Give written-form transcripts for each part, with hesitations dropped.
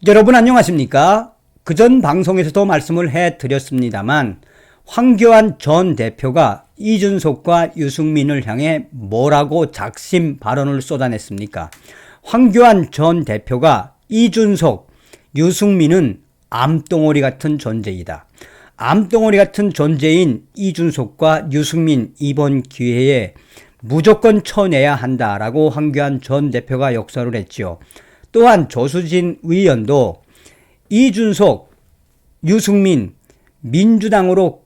여러분 안녕하십니까? 그전 방송에서도 말씀을 해드렸습니다만 황교안 전 대표가 이준석과 유승민을 향해 뭐라고 작심 발언을 쏟아냈습니까? 황교안 전 대표가 이준석, 유승민은 암덩어리 같은 존재이다. 암덩어리 같은 존재인 이준석과 유승민 이번 기회에 무조건 쳐내야 한다라고 황교안 전 대표가 역설을 했죠. 또한 조수진 의원도 이준석, 유승민 민주당으로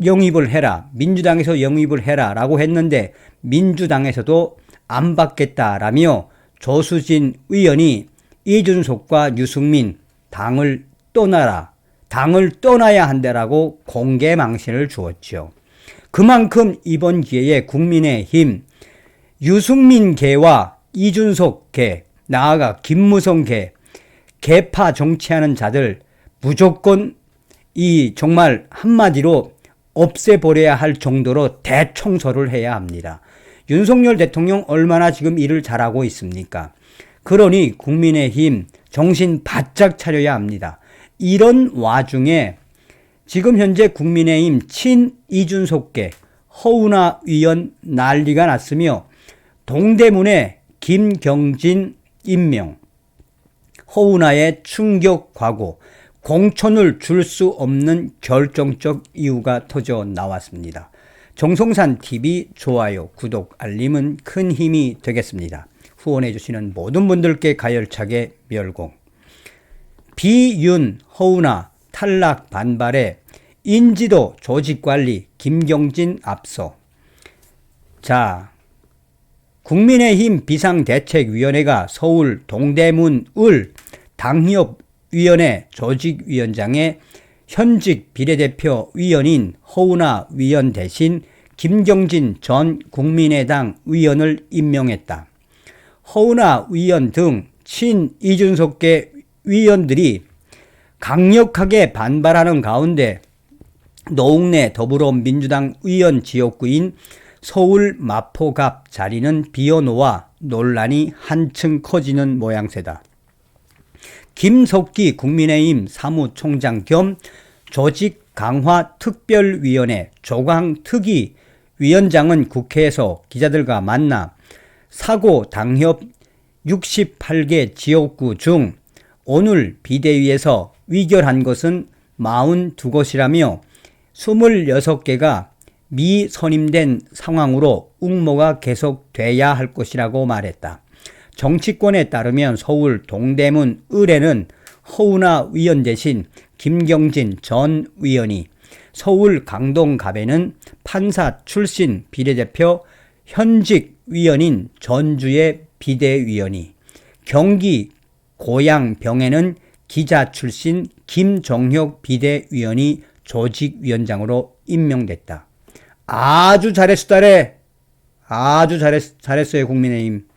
영입을 해라, 민주당에서 영입을 해라 라고 했는데 민주당에서도 안 받겠다라며 조수진 의원이 이준석과 유승민 당을 떠나야 한다라고 공개 망신을 주었죠. 그만큼 이번 기회에 국민의힘 유승민계와 이준석계, 나아가 김무성계, 계파 정치하는 자들 무조건 정말 한마디로 없애버려야 할 정도로 대청소를 해야 합니다. 윤석열 대통령 얼마나 지금 일을 잘하고 있습니까? 그러니 국민의힘 정신 바짝 차려야 합니다. 이런 와중에 지금 현재 국민의힘 친 이준석계 허은하 의원 난리가 났으며 동대문에 김경진 임명, 허은하의 충격 과거, 공천을 줄 수 없는 결정적 이유가 터져 나왔습니다. 정성산TV 좋아요, 구독, 알림은 큰 힘이 되겠습니다. 후원해 주시는 모든 분들께 가열차게 멸공. 비윤, 허은하 탈락 반발에 인지도 조직관리 김경진 앞서. 자, 국민의힘 비상대책위원회가 서울 동대문 을 당협위원회 조직위원장에 현직 비례대표 위원인 허은하 위원 대신 김경진 전 국민의당 위원을 임명했다. 허은하 위원 등 친 이준석계 위원들이 강력하게 반발하는 가운데 노웅래 더불어민주당 의원 지역구인 서울 마포갑 자리는 비어놓아 논란이 한층 커지는 모양새다. 김석기 국민의힘 사무총장 겸 조직강화특별위원회 조강특위 위원장은 국회에서 기자들과 만나 사고 당협 68개 지역구 중 오늘 비대위에서 의결한 것은 42곳이라며 26개가 미선임된 상황으로 응모가 계속돼야 할 것이라고 말했다. 정치권에 따르면 서울 동대문 을에는 허은하 위원 대신 김경진 전 위원이, 서울 강동갑에는 판사 출신 비례대표 현직 위원인 전주의 비대위원이, 경기 고양병에는 기자 출신 김정혁 비대위원이 조직위원장으로 임명됐다. 아주 잘했어요. 잘했어요. 국민의힘.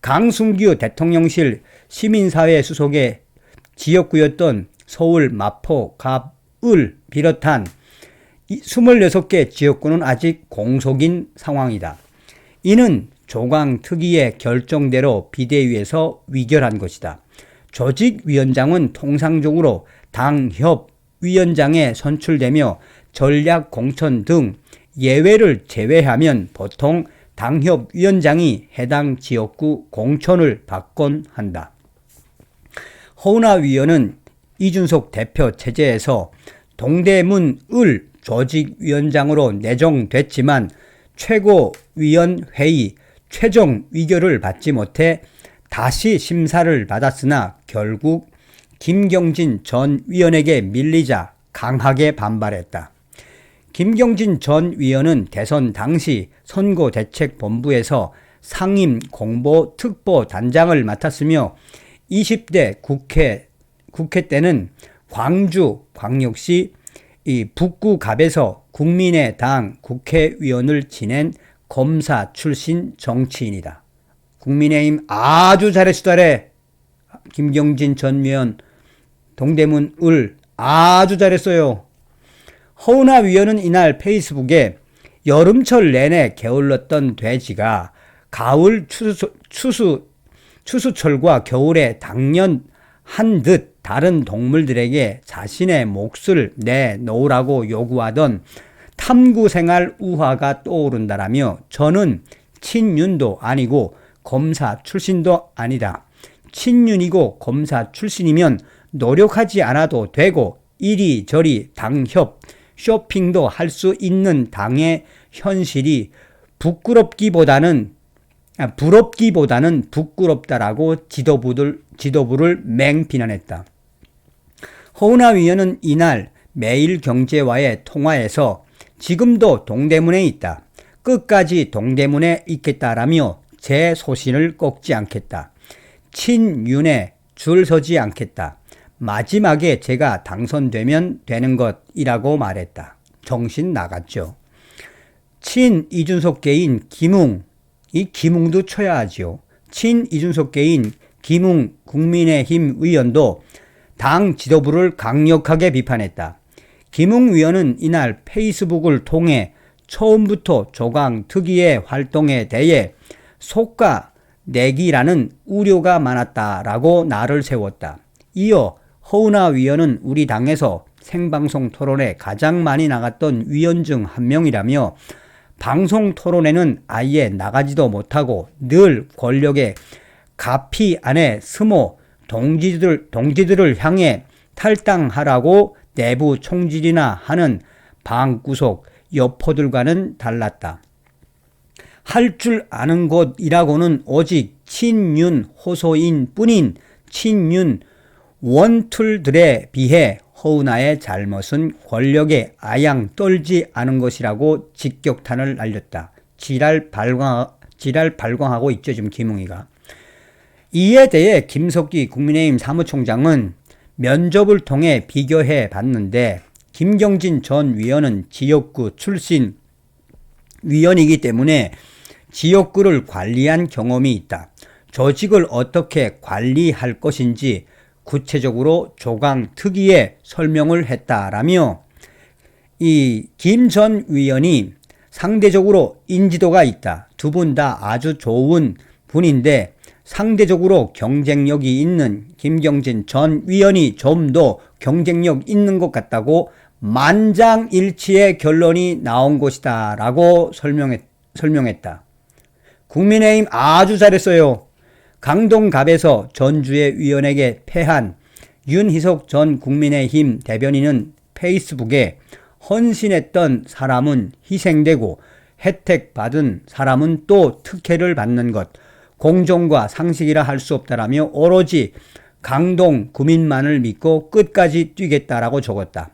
강승규 대통령실 시민사회 수석의 지역구였던 서울 마포 갑을 비롯한 26개 지역구는 아직 공석인 상황이다. 이는 조강특위의 결정대로 비대위에서 의결한 것이다. 조직위원장은 통상적으로 당협위원장에 선출되며 전략공천 등 예외를 제외하면 보통 당협위원장이 해당 지역구 공천을 받곤 한다. 허은하 위원은 이준석 대표 체제에서 동대문 을 조직위원장으로 내정됐지만 최고위원회의 최종 의결을 받지 못해 다시 심사를 받았으나 결국 김경진 전 위원에게 밀리자 강하게 반발했다. 김경진 전 위원은 대선 당시 선거대책본부에서 상임 공보 특보 단장을 맡았으며 20대 국회 때는 광주 광역시 북구갑에서 국민의당 국회의원을 지낸 검사 출신 정치인이다. 국민의힘 아주 잘했어요. 김경진 전 위원 동대문 을 아주 잘했어요. 허은하 위원은 이날 페이스북에 여름철 내내 게을렀던 돼지가 가을 추수철과 겨울에 당연한 듯 다른 동물들에게 자신의 몫을 내놓으라고 요구하던 탐구생활 우화가 떠오른다라며 저는 친윤도 아니고 검사 출신도 아니다. 친윤이고 검사 출신이면 노력하지 않아도 되고 이리저리 당협, 쇼핑도 할 수 있는 당의 현실이 부럽기보다는 부끄럽다라고 지도부를 맹비난했다. 허은하 위원은 이날 매일경제와의 통화에서 지금도 동대문에 있다. 끝까지 동대문에 있겠다라며 제 소신을 꺾지 않겠다. 친윤에 줄 서지 않겠다. 마지막에 제가 당선되면 되는 것이라고 말했다. 정신 나갔죠. 친 이준석계인 김웅, 이 김웅도 쳐야 하죠. 친 이준석계인 김웅 국민의힘 의원도 당 지도부를 강력하게 비판했다. 김웅 위원은 이날 페이스북을 통해 처음부터 조강 특위의 활동에 대해 속가내기라는 우려가 많았다라고 날을 세웠다. 이어 허은하 위원은 우리 당에서 생방송 토론에 가장 많이 나갔던 위원 중 한 명이라며 방송 토론에는 아예 나가지도 못하고 늘 권력의 가피 안에 숨어 동지들을 향해 탈당하라고 내부 총질이나 하는 방구석 여포들과는 달랐다. 할 줄 아는 것이라고는 오직 친윤 호소인 뿐인 친윤 원툴들에 비해 허은하의 잘못은 권력에 아양 떨지 않은 것이라고 직격탄을 날렸다. 지랄 발광하고 있죠, 지금 김웅이가. 이에 대해 김석기 국민의힘 사무총장은 면접을 통해 비교해 봤는데 김경진 전 위원은 지역구 출신 위원이기 때문에 지역구를 관리한 경험이 있다. 조직을 어떻게 관리할 것인지 구체적으로 조강 특위에 설명을 했다라며 이 김 전 위원이 상대적으로 인지도가 있다. 두 분 다 아주 좋은 분인데 상대적으로 경쟁력이 있는 김경진 전 위원이 좀 더 경쟁력 있는 것 같다고 만장일치의 결론이 나온 것이다 라고 설명했다. 국민의힘 아주 잘했어요. 강동갑에서 전주의 위원에게 패한 윤희석 전 국민의힘 대변인은 페이스북에 헌신했던 사람은 희생되고 혜택 받은 사람은 또 특혜를 받는 것, 공정과 상식이라 할 수 없다라며 오로지 강동 구민만을 믿고 끝까지 뛰겠다라고 적었다.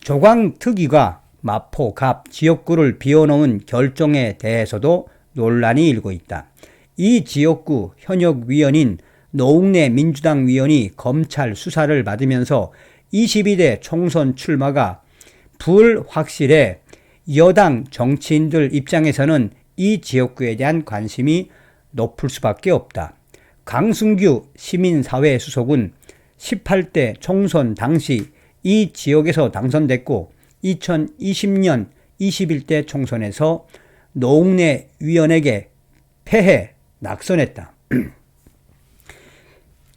조광특위가 마포, 갑 지역구를 비워놓은 결정에 대해서도 논란이 일고 있다. 이 지역구 현역 위원인 노웅래 민주당 위원이 검찰 수사를 받으면서 22대 총선 출마가 불확실해 여당 정치인들 입장에서는 이 지역구에 대한 관심이 높을 수밖에 없다. 강승규 시민사회 수석은 18대 총선 당시 이 지역에서 당선됐고 2020년 21대 총선에서 노웅래 위원에게 패해 낙선했다.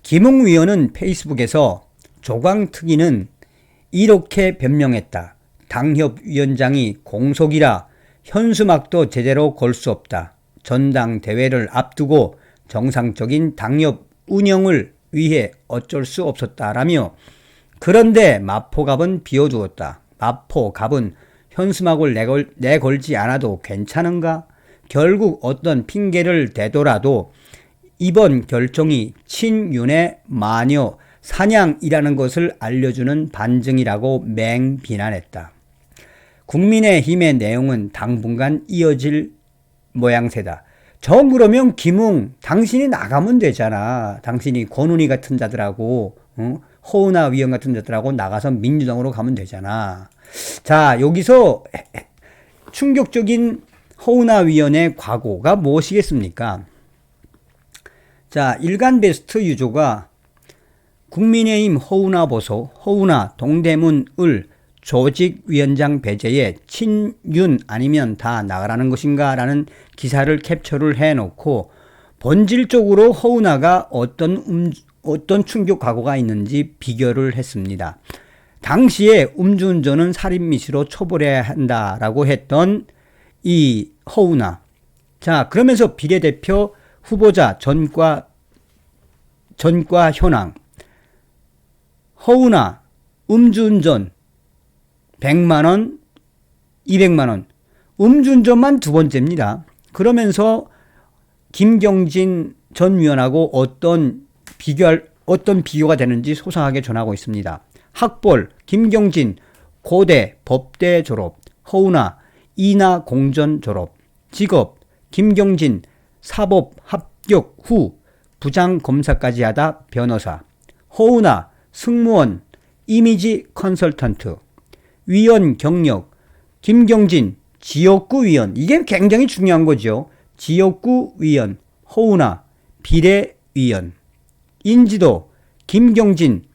김웅 위원은 페이스북에서 조광특위는 이렇게 변명했다. 당협위원장이 공석이라 현수막도 제대로 걸 수 없다. 전당대회를 앞두고 정상적인 당협 운영을 위해 어쩔 수 없었다라며 그런데 마포갑은 비워두었다. 마포갑은 현수막을 내걸지 않아도 괜찮은가? 결국 어떤 핑계를 대더라도 이번 결정이 친윤의 마녀 사냥이라는 것을 알려주는 반증이라고 맹비난했다. 국민의힘의 내용은 당분간 이어질 모양새다. 그러면 김웅 당신이 나가면 되잖아. 당신이 권은희 같은 자들하고 허은하 위원 같은 자들하고 나가서 민주당으로 가면 되잖아. 자, 여기서 충격적인 허은하 위원의 과거가 무엇이겠습니까? 자, 일간베스트 유조가 국민의힘 허은하 보소, 허은하 동대문을 조직위원장 배제에 친윤 아니면 다 나가라는 것인가 라는 기사를 캡처를 해놓고 본질적으로 허은하가 어떤 충격 과거가 있는지 비교를 했습니다. 당시에 음주운전은 살인미수로 처벌해야 한다라고 했던 이 허우나. 자, 그러면서 비례대표 후보자 전과 현황. 허우나 음주운전 100만원, 200만원. 음주운전만 두 번째입니다. 그러면서 김경진 전 위원하고 어떤 비교가 되는지 소상하게 전하고 있습니다. 학벌, 김경진 고대 법대 졸업, 허우나 이나 공전 졸업, 직업, 김경진 사법 합격 후 부장검사까지 하다 변호사, 허우나 승무원, 이미지 컨설턴트, 위원 경력, 김경진 지역구 위원, 이게 굉장히 중요한 거죠. 지역구 위원, 허우나 비례위원, 인지도, 김경진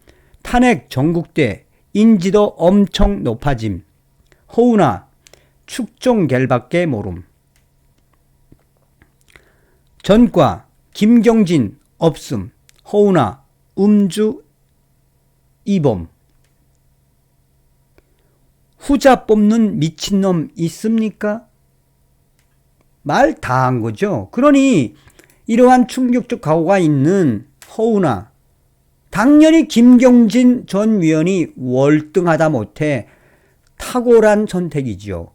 탄핵 전국대 인지도 엄청 높아짐, 허우나 축종겔밖에 모름. 전과 김경진 없음, 허우나 음주 이범. 후자 뽑는 미친놈 있습니까? 말 다 한 거죠. 그러니 이러한 충격적 각오가 있는 허우나, 당연히 김경진 전 위원이 월등하다 못해 탁월한 선택이지요.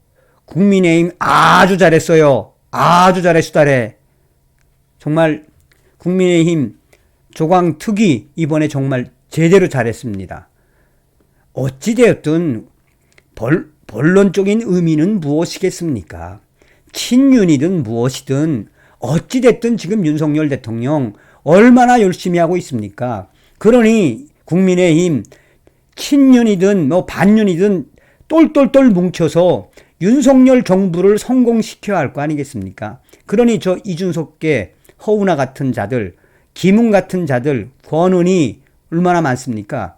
국민의힘 아주 잘했어요. 아주 잘했수다래. 정말 국민의힘 조광특위 이번에 정말 제대로 잘했습니다. 어찌되었든 본론적인 의미는 무엇이겠습니까? 친윤이든 무엇이든 어찌됐든 지금 윤석열 대통령 얼마나 열심히 하고 있습니까? 그러니 국민의힘 친윤이든 반윤이든 똘똘똘 뭉쳐서 윤석열 정부를 성공시켜야 할 거 아니겠습니까? 그러니 저 이준석계 허우나 같은 자들, 김웅 같은 자들, 권은희 얼마나 많습니까?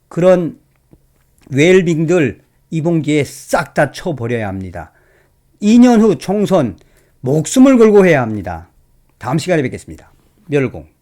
그런 웰빙들 이번 기회에 싹 다 쳐버려야 합니다. 2년 후 총선 목숨을 걸고 해야 합니다. 다음 시간에 뵙겠습니다. 멸공.